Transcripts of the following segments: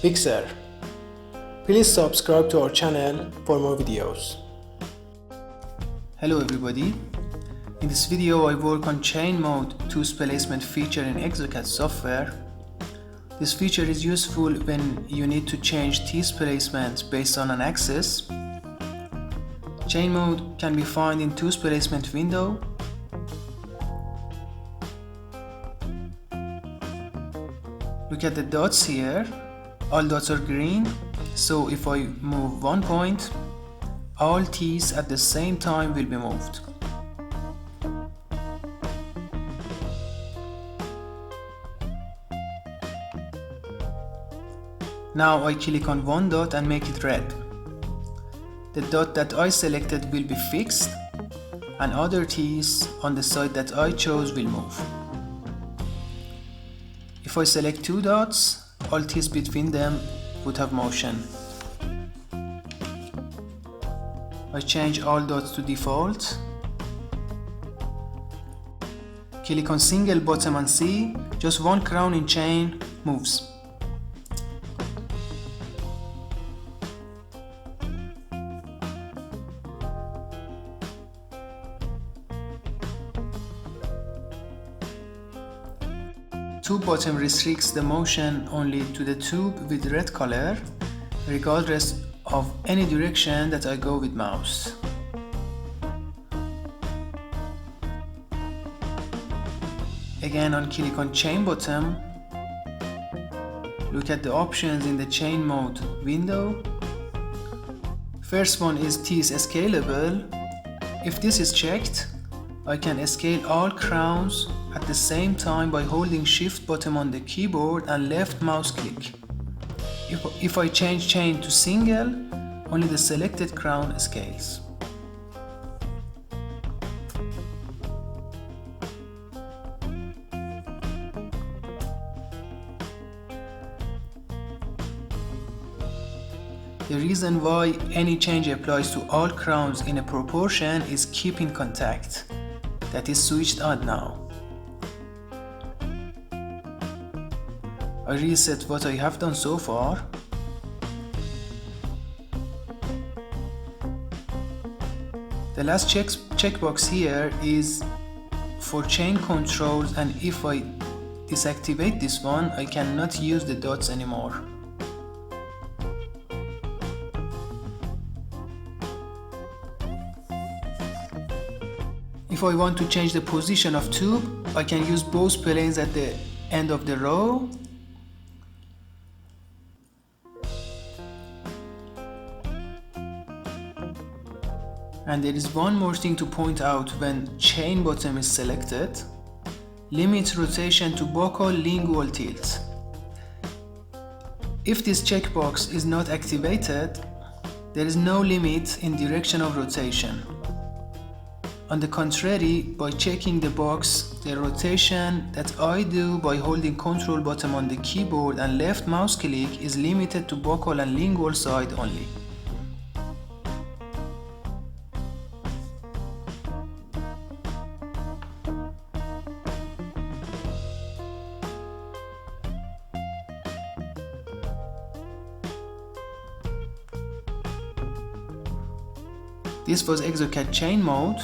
WIXUR. Please subscribe to our channel for more videos. Hello everybody. In this video I work on chain mode tooth placement feature in Exocad software. This feature is useful when you need to change teeth placement based on an axis. Chain mode can be found in tooth placement window. Look at the dots here. All dots are green, so if I move 1 point, all teeth at the same time will be moved. Now I click on one dot and make it red. The dot that I selected will be fixed, and other teeth on the side that I chose will move. If I select 2 dots, all teeth between them would have motion. I change all dots to default. Click on single bottom and see, just one crown in chain moves. Tube bottom restricts the motion only to the tube with red color, regardless of any direction that I go with mouse. Again, click on chain bottom. Look at the options in the chain mode window. First one is teeth scalable. If this is checked, I can scale all crowns at the same time by holding shift button on the keyboard and left mouse click. If I change chain to single, only the selected crown scales. The reason why any change applies to all crowns in a proportion is keep in contact. That is switched on now. I reset what I have done so far. The last checkbox here is for chain controls, and if I deactivate this one, I cannot use the dots anymore. If I want to change the position of tube, I can use both planes at the end of the row. And there is one more thing to point out when chain bottom is selected. Limit rotation to buccal lingual tilt. If this checkbox is not activated, there is no limit in direction of rotation. On the contrary, by checking the box, the rotation that I do by holding control button on the keyboard and left mouse click is limited to buccal and lingual side only. This was Exocad Chain Mode.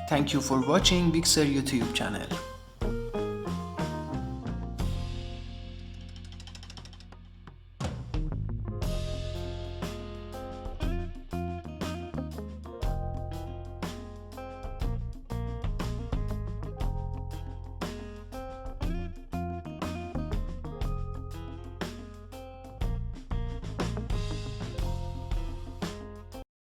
Thank you for watching WIXUR YouTube channel.